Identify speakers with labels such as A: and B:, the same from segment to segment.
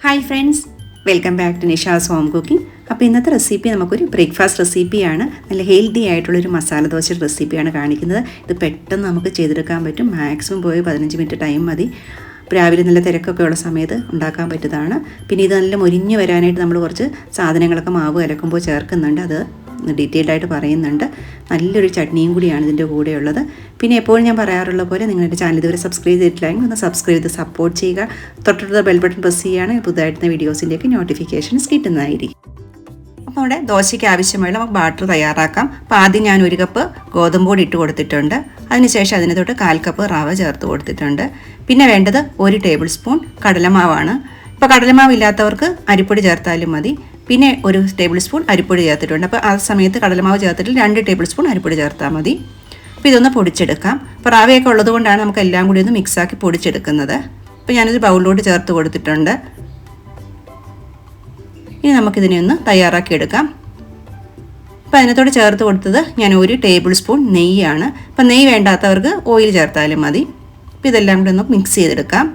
A: Hi friends, welcome back to Nisha's home cooking. അപ്പോൾ ഇന്നത്തെ recipe നമുക്കൊരു ബ്രേക്ക്ഫാസ്റ്റ് റെസിപ്പിയാണ്. നല്ല ഹെൽത്തി ആയിട്ടുള്ളൊരു മസാല ദോശ റെസിപ്പിയാണ് കാണിക്കുന്നത്. ഇത് പെട്ടെന്ന് നമുക്ക് ചെയ്തെടുക്കാൻ പറ്റും. മാക്സിമം പോയി 15 മിനിറ്റ് ടൈം മതി. രാവിലെ നല്ല തിരക്കൊക്കെ ഉള്ള സമയത്ത് ഉണ്ടാക്കാൻ പറ്റുന്നതാണ്. പിന്നെ ഇത് നല്ല മൊരിഞ്ഞ് വരാനായിട്ട് നമ്മൾ കുറച്ച് സാധനങ്ങളൊക്കെ മാവ് കലക്കുമ്പോൾ ചേർക്കുന്നുണ്ട്. അത് ഡീറ്റെയിൽഡ് ആയിട്ട് പറയുന്നുണ്ട്. നല്ലൊരു ചട്നിയും കൂടിയാണ് ഇതിൻ്റെ കൂടെയുള്ളത്. പിന്നെ എപ്പോഴും ഞാൻ പറയാറുള്ള പോലെ നിങ്ങളുടെ ചാനൽ ഇതുവരെ സബ്സ്ക്രൈബ് ചെയ്തിട്ടില്ലെങ്കിൽ ഒന്ന് സബ്സ്ക്രൈബ് ചെയ്ത് സപ്പോർട്ട് ചെയ്യുക. തൊട്ടടുത്ത ബെൽ ബട്ടൺ പ്രസ് ചെയ്യുകയാണെങ്കിൽ പുതുതായിട്ടുള്ള വീഡിയോസിൻ്റെയൊക്കെ നോട്ടിഫിക്കേഷൻസ് കിട്ടുന്നതായിരിക്കും. അപ്പോൾ നമ്മുടെ ദോശയ്ക്ക് ആവശ്യമായുള്ള നമുക്ക് ബാറ്റർ തയ്യാറാക്കാം. അപ്പോൾ ആദ്യം ഞാൻ 1 കപ്പ് ഗോതമ്പ് പൊടി ഇട്ട് കൊടുത്തിട്ടുണ്ട്. അതിനുശേഷം അതിന് തൊട്ട് 1/4 കപ്പ് റവ ചേർത്ത് കൊടുത്തിട്ടുണ്ട്. പിന്നെ വേണ്ടത് 1 ടേബിൾ സ്പൂൺ കടലമാവാണ്. ഇപ്പോൾ കടലമാവ് ഇല്ലാത്തവർക്ക് അരിപ്പൊടി ചേർത്താലും മതി. പിന്നെ 1 ടേബിൾ സ്പൂൺ അരിപ്പൊടി ചേർത്തിട്ടുണ്ട്. അപ്പോൾ ആ സമയത്ത് കടലമാവ് ചേർത്തിട്ട് 2 ടേബിൾ സ്പൂൺ അരിപ്പൊടി ചേർത്താൽ മതി. അപ്പോൾ ഇതൊന്ന് പൊടിച്ചെടുക്കാം. അപ്പോൾ റവയൊക്കെ ഉള്ളതുകൊണ്ടാണ് നമുക്ക് എല്ലാം കൂടി ഒന്ന് മിക്സാക്കി പൊടിച്ചെടുക്കുന്നത്. അപ്പോൾ ഞാനൊരു ബൗളിലോട്ട് ചേർത്ത് കൊടുത്തിട്ടുണ്ട്. ഇനി നമുക്കിതിനെ ഒന്ന് തയ്യാറാക്കിയെടുക്കാം. അപ്പോൾ അതിനകത്തോട് ചേർത്ത് കൊടുത്തത് ഞാൻ 1 ടേബിൾ സ്പൂൺ നെയ്യാണ്. അപ്പോൾ നെയ്യ് വേണ്ടാത്തവർക്ക് ഓയിൽ ചേർത്താലും മതി. അപ്പോൾ ഇതെല്ലാം കൂടി ഒന്ന് മിക്സ് ചെയ്തെടുക്കാം.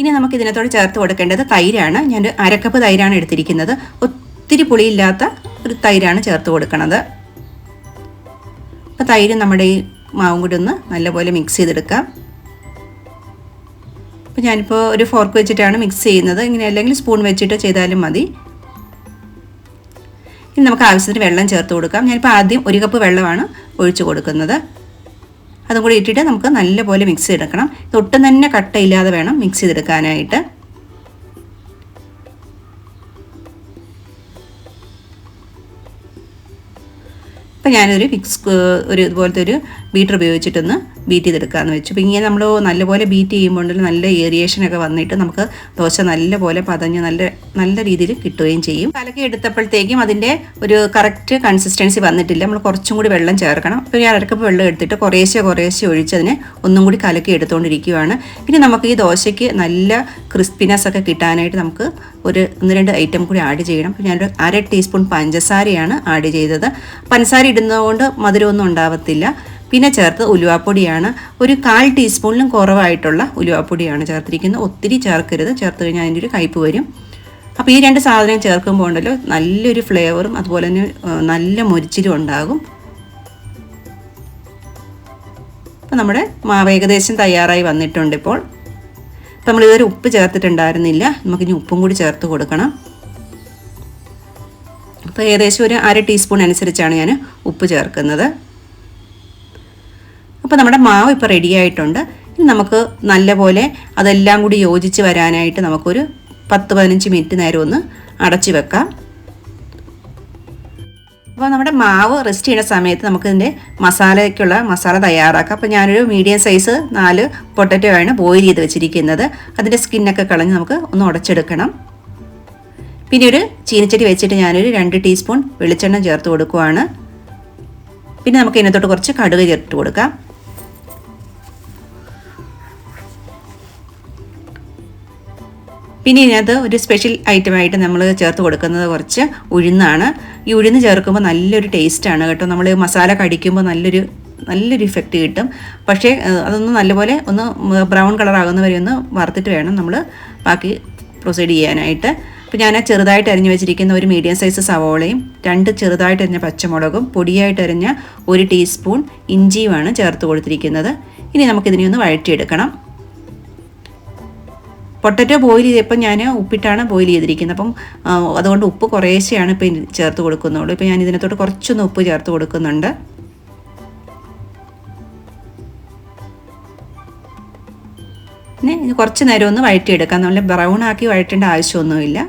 A: ഇനി നമുക്ക് ഇതിനകത്തോട് ചേർത്ത് കൊടുക്കേണ്ടത് തൈരാണ്. ഞാൻ 1/2 കപ്പ് തൈരാണ് എടുത്തിരിക്കുന്നത്. ഒത്തിരി പുളിയില്ലാത്ത ഒരു തൈരാണ് ചേർത്ത് കൊടുക്കുന്നത്. അപ്പോൾ തൈര് നമ്മുടെ ഈ മാവും കൂടി ഒന്ന് നല്ലപോലെ മിക്സ് ചെയ്തെടുക്കാം. അപ്പോൾ ഞാനിപ്പോൾ ഒരു ഫോർക്ക് വെച്ചിട്ടാണ് മിക്സ് ചെയ്യുന്നത്. ഇങ്ങനെ അല്ലെങ്കിൽ സ്പൂൺ വെച്ചിട്ട് ചെയ്താലും മതി. ഇനി നമുക്ക് ആവശ്യത്തിന് വെള്ളം ചേർത്ത് കൊടുക്കാം. ഞാനിപ്പോൾ ആദ്യം 1 കപ്പ് വെള്ളമാണ് ഒഴിച്ച് കൊടുക്കുന്നത്. അതും കൂടി ഇട്ടിട്ട് നമുക്ക് നല്ലപോലെ മിക്സ് ചെയ്തെടുക്കണം. ഒട്ടും തന്നെ കട്ടയില്ലാതെ വേണം മിക്സ് ചെയ്തെടുക്കാനായിട്ട്. അപ്പോൾ ഞാനൊരു ഇതുപോലത്തെ ഒരു ബീറ്റർ ഉപയോഗിച്ചിട്ടൊന്ന് ബീറ്റ് ചെയ്തെടുക്കാമെന്ന് വെച്ചു. അപ്പോൾ ഇങ്ങനെ നമ്മൾ നല്ലപോലെ ബീറ്റ് ചെയ്യുമ്പോൾ നല്ല ഏരിയേഷനൊക്കെ വന്നിട്ട് നമുക്ക് ദോശ നല്ലപോലെ പതഞ്ഞ് നല്ല രീതിയിൽ കിട്ടുകയും ചെയ്യും. കലക്കി എടുത്തപ്പോഴത്തേക്കും അതിൻ്റെ ഒരു കറക്റ്റ് കൺസിസ്റ്റൻസി വന്നിട്ടില്ല. നമ്മൾ കുറച്ചും കൂടി വെള്ളം ചേർക്കണം. അപ്പോൾ ഞാൻ 1/2 കപ്പ് വെള്ളം എടുത്തിട്ട് കുറേശ്ശെ ഒഴിച്ച് അതിനെ ഒന്നും കൂടി കലക്കി എടുത്തുകൊണ്ടിരിക്കുകയാണ്. ഇനി നമുക്ക് ഈ ദോശയ്ക്ക് നല്ല ക്രിസ്പിനെസ് ഒക്കെ കിട്ടാനായിട്ട് നമുക്ക് 1-2 ഐറ്റം കൂടി ആഡ് ചെയ്യണം. അപ്പോൾ ഞാനൊരു 1/2 ടീസ്പൂൺ പഞ്ചസാരയാണ് ആഡ് ചെയ്തത്. പഞ്ചസാര ഇടുന്നതുകൊണ്ട് മധുരമൊന്നും ഉണ്ടാവത്തില്ല. പിന്നെ ചേർത്ത് ഉലുവാപ്പൊടിയാണ്. ഒരു 1/4 ടീസ്പൂണിലും കുറവായിട്ടുള്ള ഉലുവാപ്പൊടിയാണ് ചേർത്തിരിക്കുന്നത്. ഒത്തിരി ചേർക്കരുത്. ചേർത്ത് കഴിഞ്ഞാൽ അതിൻ്റെ ഒരു കയ്പ്പ് വരും. അപ്പോൾ ഈ 2 സാധനം ചേർക്കുമ്പോൾ ഉണ്ടല്ലോ നല്ലൊരു ഫ്ലേവറും അതുപോലെ തന്നെ നല്ല മൊരിച്ചിലും ഉണ്ടാകും. അപ്പോൾ നമ്മുടെ മാവ് ഏകദേശം തയ്യാറായി വന്നിട്ടുണ്ട്. ഇപ്പോൾ നമ്മളിതുവരെ ഉപ്പ് ചേർത്തിട്ടുണ്ടായിരുന്നില്ല. നമുക്കിനി ഉപ്പും കൂടി ചേർത്ത് കൊടുക്കണം. അപ്പോൾ ഏകദേശം ഒരു 1/2 ടീസ്പൂൺ അനുസരിച്ചാണ് ഞാൻ ഉപ്പ് ചേർക്കുന്നത്. അപ്പോൾ നമ്മുടെ മാവ് ഇപ്പോൾ റെഡി ആയിട്ടുണ്ട്. ഇനി നമുക്ക് നല്ലപോലെ അതെല്ലാം കൂടി യോജിച്ച് വരാനായിട്ട് നമുക്കൊരു 10-15 മിനിറ്റ് നേരം ഒന്ന് അടച്ചു വെക്കാം. അപ്പോൾ നമ്മുടെ മാവ് റെസ്റ്റ് ചെയ്യുന്ന സമയത്ത് നമുക്കിതിൻ്റെ മസാല തയ്യാറാക്കാം. അപ്പോൾ ഞാനൊരു മീഡിയം സൈസ് 4 പൊട്ടറ്റോ ആണ് ബോയിൽ ചെയ്ത് വെച്ചിരിക്കുന്നത്. അതിൻ്റെ സ്കിന്നൊക്കെ കളഞ്ഞ് നമുക്ക് ഒന്ന് ഉടച്ചെടുക്കണം. പിന്നെ ഒരു ചീനിച്ചട്ടി വെച്ചിട്ട് ഞാനൊരു 2 ടീസ്പൂൺ വെളിച്ചെണ്ണ ചേർത്ത് കൊടുക്കുവാണ്. പിന്നെ നമുക്ക് ഇതിനകത്തോട്ട് കുറച്ച് കടുക് ചേർത്ത് കൊടുക്കാം. പിന്നെ ഇതിനകത്ത് ഒരു സ്പെഷ്യൽ ഐറ്റമായിട്ട് നമ്മൾ ചേർത്ത് കൊടുക്കുന്നത് കുറച്ച് ഉഴുന്നാണ്. ഈ ഉഴുന്ന് ചേർക്കുമ്പോൾ നല്ലൊരു ടേസ്റ്റാണ് കേട്ടോ. നമ്മൾ മസാല കടിക്കുമ്പോൾ നല്ലൊരു ഇഫക്റ്റ് കിട്ടും. പക്ഷേ അതൊന്ന് നല്ലപോലെ ഒന്ന് ബ്രൗൺ കളർ ആകുന്നവരെ ഒന്ന് വറുത്തിട്ട് വേണം നമ്മൾ ബാക്കി പ്രൊസീഡ് ചെയ്യാനായിട്ട്. അപ്പോൾ ഞാൻ ചെറുതായിട്ട് അരിഞ്ഞ് വെച്ചിരിക്കുന്ന ഒരു മീഡിയം സൈസ് സവോളയും 2 ചെറുതായിട്ട് അരിഞ്ഞ പച്ചമുളകും പൊടിയായിട്ട് അരിഞ്ഞ 1 ടീസ്പൂൺ ഇഞ്ചിയുമാണ് ചേർത്ത് കൊടുത്തിരിക്കുന്നത്. ഇനി നമുക്കിതിനെ ഒന്ന് വഴറ്റിയെടുക്കണം. പൊട്ടറ്റോ ബോയിൽ ചെയ്തപ്പോൾ ഞാൻ ഉപ്പിട്ടാണ് ബോയിൽ ചെയ്തിരിക്കുന്നത്. അപ്പം അതുകൊണ്ട് ഉപ്പ് കുറേശ്ശെയാണ് ഇപ്പോൾ ചേർത്ത് കൊടുക്കുന്നുള്ളൂ. ഇപ്പോൾ ഞാൻ ഇതിനകത്തോട്ട് കുറച്ചൊന്ന് ഉപ്പ് ചേർത്ത് കൊടുക്കുന്നുണ്ട്. പിന്നെ കുറച്ച് നേരം ഒന്ന് വഴറ്റിയെടുക്കാം. നമ്മൾ ബ്രൗൺ ആക്കി വഴറ്റേണ്ട ആവശ്യമൊന്നുമില്ല.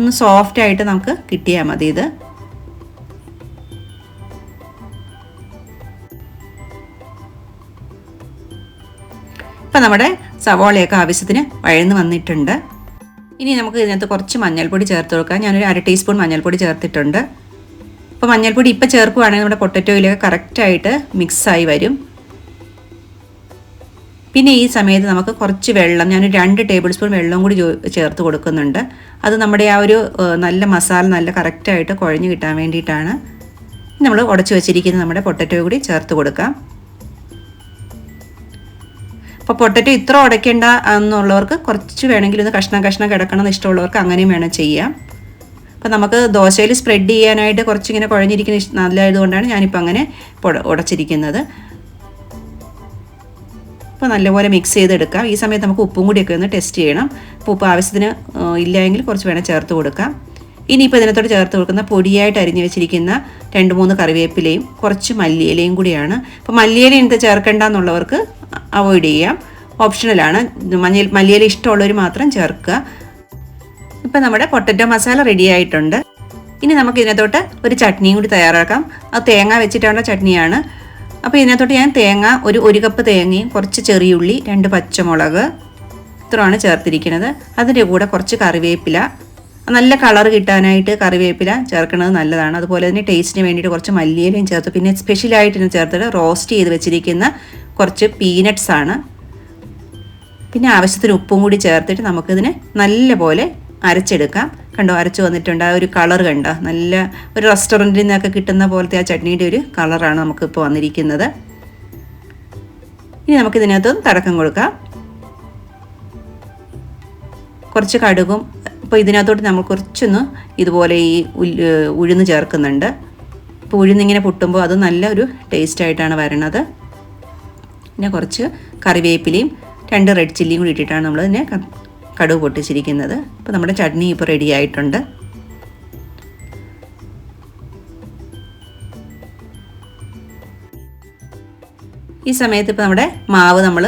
A: ഒന്ന് സോഫ്റ്റായിട്ട് നമുക്ക് കിട്ടിയാൽ മതി ഇത്. ഇപ്പം നമ്മുടെ സവോളയൊക്കെ ആവശ്യത്തിന് വഴന്ന് വന്നിട്ടുണ്ട്. ഇനി നമുക്ക് ഇതിനകത്ത് കുറച്ച് മഞ്ഞൾപ്പൊടി ചേർത്ത് കൊടുക്കാം. ഞാനൊരു 1/2 ടീസ്പൂൺ മഞ്ഞൾപ്പൊടി ചേർത്തിട്ടുണ്ട്. അപ്പോൾ മഞ്ഞൾപ്പൊടി ഇപ്പോൾ ചേർക്കുകയാണെങ്കിൽ നമ്മുടെ പൊട്ടറ്റോയിലൊക്കെ കറക്റ്റായിട്ട് മിക്സായി വരും. പിന്നെ ഈ സമയത്ത് നമുക്ക് കുറച്ച് വെള്ളം, ഞാൻ 2 ടേബിൾ സ്പൂൺ വെള്ളം കൂടി ചേർത്ത് കൊടുക്കുന്നുണ്ട്. അത് നമ്മുടെ ആ ഒരു നല്ല മസാല നല്ല കറക്റ്റായിട്ട് കുഴഞ്ഞ് കിട്ടാൻ വേണ്ടിയിട്ടാണ്. നമ്മൾ ഉടച്ച് വെച്ചിരിക്കുന്ന നമ്മുടെ പൊട്ടറ്റോ കൂടി ചേർത്ത് കൊടുക്കാം. അപ്പോൾ പൊട്ടറ്റോ ഇത്ര ഉടയ്ക്കേണ്ട എന്നുള്ളവർക്ക് കുറച്ച് വേണമെങ്കിൽ ഒന്ന് കഷ്ണം കഷ്ണം കിടക്കണം എന്ന് ഇഷ്ടമുള്ളവർക്ക് അങ്ങനെയും വേണം ചെയ്യാം. അപ്പോൾ നമുക്ക് ദോശയിൽ സ്പ്രെഡ് ചെയ്യാനായിട്ട് കുറച്ചിങ്ങനെ കുഴഞ്ഞിരിക്കുന്ന നല്ലതായതുകൊണ്ടാണ് ഞാനിപ്പോൾ അങ്ങനെ ഉടച്ചിരിക്കുന്നത്. അപ്പോൾ നല്ലപോലെ മിക്സ് ചെയ്തെടുക്കാം. ഈ സമയത്ത് നമുക്ക് ഉപ്പും കൂടിയൊക്കെ ഒന്ന് ടെസ്റ്റ് ചെയ്യണം. അപ്പോൾ ഉപ്പ് ആവശ്യത്തിന് ഇല്ലെങ്കിൽ കുറച്ച് വേണം ചേർത്ത് കൊടുക്കാം. ഇനിയിപ്പോൾ ഇതിനകത്തോട് ചേർത്ത് കൊടുക്കുന്ന പൊടിയായിട്ട് അരിഞ്ഞ് വെച്ചിരിക്കുന്ന 2-3 കറിവേപ്പിലയും കുറച്ച് മല്ലിയിലയും കൂടിയാണ്. അപ്പോൾ മല്ലിയില എന്ത് ചേർക്കേണ്ടെന്നുള്ളവർക്ക് അവോയ്ഡ് ചെയ്യാം, ഓപ്ഷണലാണ്. മല്ലിയില ഇഷ്ടമുള്ളവർ മാത്രം ചേർക്കുക. ഇപ്പം നമ്മുടെ പൊട്ടറ്റോ മസാല റെഡി ആയിട്ടുണ്ട്. ഇനി നമുക്ക് ഇതിനകത്തോട്ട് ഒരു ചട്നിയും കൂടി തയ്യാറാക്കാം. അത് തേങ്ങ വെച്ചിട്ടുള്ള ചട്നിയാണ്. അപ്പോൾ ഇതിനകത്തോട്ട് ഞാൻ ഒരു കപ്പ് തേങ്ങയും കുറച്ച് ചെറിയുള്ളി, 2 പച്ചമുളക് ഇത്രയാണ് ചേർത്തിരിക്കുന്നത്. അതിൻ്റെ കൂടെ കുറച്ച് കറിവേപ്പില, നല്ല കളർ കിട്ടാനായിട്ട് കറിവേപ്പില ചേർക്കുന്നത് നല്ലതാണ്. അതുപോലെ തന്നെ ടേസ്റ്റിന് വേണ്ടിയിട്ട് കുറച്ച് മല്ലിയിലയും ചേർത്ത്, പിന്നെ സ്പെഷ്യലായിട്ട് ഇതിന് ചേർത്തിട്ട് റോസ്റ്റ് ചെയ്ത് വെച്ചിരിക്കുന്ന കുറച്ച് പീനട്ട്സ് ആണ്. പിന്നെ ആവശ്യത്തിന് ഉപ്പും കൂടി ചേർത്തിട്ട് നമുക്കിതിനെ നല്ലപോലെ അരച്ചെടുക്കാം. കണ്ടോ, അരച്ച് വന്നിട്ടുണ്ട്. ആ ഒരു കളർ കണ്ടോ, നല്ല ഒരു റെസ്റ്റോറൻറ്റിൽ നിന്നൊക്കെ കിട്ടുന്ന പോലത്തെ ആ ചട്നിയുടെ ഒരു കളറാണ് നമുക്കിപ്പോൾ വന്നിരിക്കുന്നത്. ഇനി നമുക്കിതിനകത്ത് തടക്കം കൊടുക്കാം. കുറച്ച് കടുകും, അപ്പോൾ ഇതിനകത്തോട്ട് നമ്മൾ കുറച്ചൊന്ന് ഇതുപോലെ ഈ ഉഴുന്ന് ചേർക്കുന്നുണ്ട്. അപ്പോൾ ഉഴുന്നിങ്ങനെ പൊട്ടുമ്പോൾ അത് നല്ലൊരു ടേസ്റ്റായിട്ടാണ് വരണത്. പിന്നെ കുറച്ച് കറിവേപ്പിലയും 2 റെഡ് ചില്ലിയും കൂടി ഇട്ടിട്ടാണ് നമ്മൾ ഇതിനെ കടുക് പൊട്ടിച്ചിരിക്കുന്നത്. അപ്പോൾ നമ്മുടെ ചട്നി ഇപ്പോൾ റെഡി ആയിട്ടുണ്ട്. ഈ സമയത്ത് ഇപ്പോൾ നമ്മുടെ മാവ് നമ്മൾ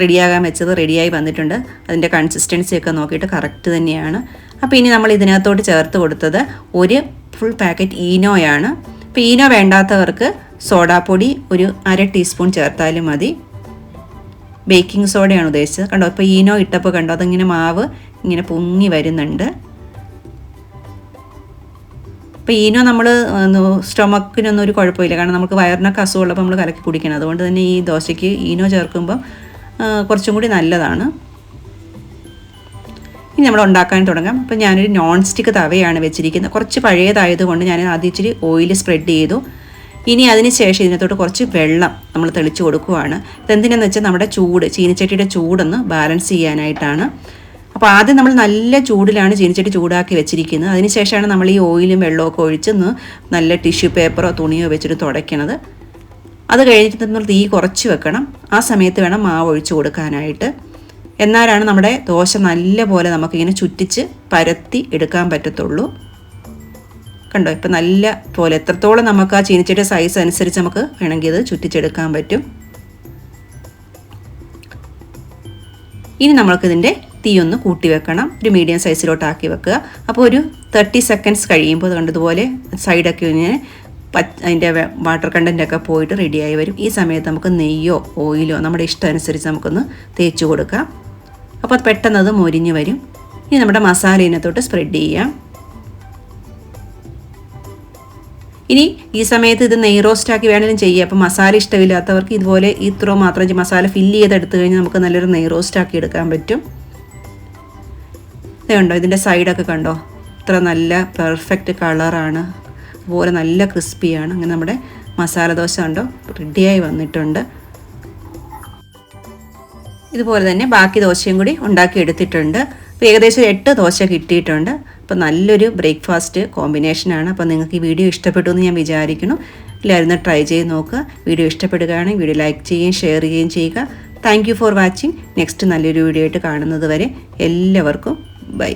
A: റെഡിയാകാൻ വെച്ചത് റെഡിയായി വന്നിട്ടുണ്ട്. അതിൻ്റെ കൺസിസ്റ്റൻസിയൊക്കെ നോക്കിയിട്ട് കറക്റ്റ് തന്നെയാണ്. അപ്പോൾ ഇനി നമ്മൾ ഇതിനകത്തോട്ട് ചേർത്ത് കൊടുത്തത് ഒരു ഫുൾ പാക്കറ്റ് ഈനോയാണ്. അപ്പോൾ ഈനോ വേണ്ടാത്തവർക്ക് സോഡാപ്പൊടി ഒരു 1/2 ടീസ്പൂൺ ചേർത്താലും മതി. ബേക്കിംഗ് സോഡയാണ് ഉദ്ദേശിച്ചത്. കണ്ടോ, ഇപ്പോൾ ഈനോ ഇട്ടപ്പോൾ കണ്ടോ അതിങ്ങനെ മാവ് ഇങ്ങനെ പൊങ്ങി വരുന്നുണ്ട്. അപ്പോൾ ഈനോ നമ്മൾ സ്റ്റൊമക്കിനൊന്നും ഒരു കുഴപ്പമില്ല, കാരണം നമുക്ക് വയറിനൊക്കെ അസുഖമുള്ളപ്പോൾ നമ്മൾ കലക്കി കുടിക്കണം. അതുകൊണ്ട് തന്നെ ഈ ദോശയ്ക്ക് ഈനോ ചേർക്കുമ്പോൾ കുറച്ചും കൂടി നല്ലതാണ്. ഇനി നമ്മൾ ഉണ്ടാക്കാൻ തുടങ്ങാം. അപ്പോൾ ഞാനൊരു നോൺ സ്റ്റിക്ക് തവയാണ് വെച്ചിരിക്കുന്നത്. കുറച്ച് പഴയതായതുകൊണ്ട് ഞാൻ ആദ്യം ഇച്ചിരി ഓയിൽ സ്പ്രെഡ് ചെയ്തു. ഇനി അതിന് ശേഷം ഇതിനകത്തോട്ട് കുറച്ച് വെള്ളം നമ്മൾ തെളിച്ച് കൊടുക്കുകയാണ്. ഇതെന്തിനാന്ന് വെച്ചാൽ നമ്മുടെ ചീനിച്ചട്ടിയുടെ ചൂടൊന്ന് ബാലൻസ് ചെയ്യാനായിട്ടാണ്. അപ്പോൾ ആദ്യം നമ്മൾ നല്ല ചൂടിലാണ് ചീനിച്ചട്ടി ചൂടാക്കി വെച്ചിരിക്കുന്നത്. അതിനുശേഷമാണ് നമ്മൾ ഈ ഓയിലും വെള്ളമൊക്കെ ഒഴിച്ചൊന്ന് നല്ല ടിഷ്യൂ പേപ്പറോ തുണിയോ വെച്ചിട്ട് തുടയ്ക്കണത്. അത് കഴിഞ്ഞിട്ട് നമ്മൾ തീ കുറച്ച് വെക്കണം. ആ സമയത്ത് വേണം മാവ് ഒഴിച്ച് കൊടുക്കാനായിട്ട്. എന്നാലാണ് നമ്മുടെ ദോശ നല്ല പോലെ നമുക്കിങ്ങനെ ചുറ്റിച്ച് പരത്തി എടുക്കാൻ പറ്റത്തുള്ളൂ. കണ്ടോ, ഇപ്പം നല്ല പോലെ എത്രത്തോളം നമുക്ക് ആ ചീനിച്ചട്ടിയുടെ സൈസ് അനുസരിച്ച് നമുക്ക് വേണമെങ്കിൽ ഇത് ചുറ്റിച്ചെടുക്കാൻ പറ്റും. ഇനി നമ്മൾക്കിതിൻ്റെ തീ ഒന്ന് കൂട്ടി വെക്കണം. ഒരു മീഡിയം സൈസിലോട്ടാക്കി വെക്കുക. അപ്പോൾ ഒരു 30 സെക്കൻഡ്സ് കഴിയുമ്പോൾ അത് കണ്ടതുപോലെ സൈഡൊക്കെ ഇങ്ങനെ അതിൻ്റെ വാട്ടർ കണ്ടൻറ്റൊക്കെ പോയിട്ട് റെഡിയായി വരും. ഈ സമയത്ത് നമുക്ക് നെയ്യോ ഓയിലോ നമ്മുടെ ഇഷ്ടം അനുസരിച്ച് നമുക്കൊന്ന് തേച്ച് കൊടുക്കാം. അപ്പോൾ പെട്ടെന്ന് അത് മൊരിഞ്ഞ് വരും. ഇനി നമ്മുടെ മസാല ഇതിനകത്തോട്ട് സ്പ്രെഡ് ചെയ്യാം. ഇനി ഈ സമയത്ത് ഇത് നെയ് റോസ്റ്റാക്കി വേണമെങ്കിലും ചെയ്യുക. അപ്പോൾ മസാല ഇഷ്ടമില്ലാത്തവർക്ക് ഇതുപോലെ ഇത്ര മാത്രം മസാല ഫില്ല് ചെയ്തെടുത്ത് കഴിഞ്ഞാൽ നമുക്ക് നല്ലൊരു നെയ് റോസ്റ്റാക്കി എടുക്കാൻ പറ്റും. ഇതുണ്ടോ, ഇതിൻ്റെ സൈഡൊക്കെ കണ്ടോ, ഇത്ര നല്ല പെർഫെക്റ്റ് കളറാണ്. അതുപോലെ നല്ല ക്രിസ്പിയാണ്. അങ്ങനെ നമ്മുടെ മസാല ദോശ കണ്ടോ റെഡിയായി വന്നിട്ടുണ്ട്. ഇതുപോലെ തന്നെ ബാക്കി ദോശയും കൂടി ഉണ്ടാക്കി എടുത്തിട്ടുണ്ട്. അപ്പോൾ ഏകദേശം 8 ദോശ കിട്ടിയിട്ടുണ്ട്. അപ്പോൾ നല്ലൊരു ബ്രേക്ക്ഫാസ്റ്റ് കോമ്പിനേഷനാണ്. അപ്പോൾ നിങ്ങൾക്ക് ഈ വീഡിയോ ഇഷ്ടപ്പെട്ടു എന്ന് ഞാൻ വിചാരിക്കുന്നു. എല്ലാവരും ട്രൈ ചെയ്ത് നോക്കുക. വീഡിയോ ഇഷ്ടപ്പെടുകയാണെങ്കിൽ വീഡിയോ ലൈക്ക് ചെയ്യുകയും ഷെയർ ചെയ്യുകയും ചെയ്യുക. Thank you for watching. Next നല്ലൊരു വീഡിയോ ആയിട്ട് കാണുന്നത് വരെ എല്ലാവർക്കും ബൈ.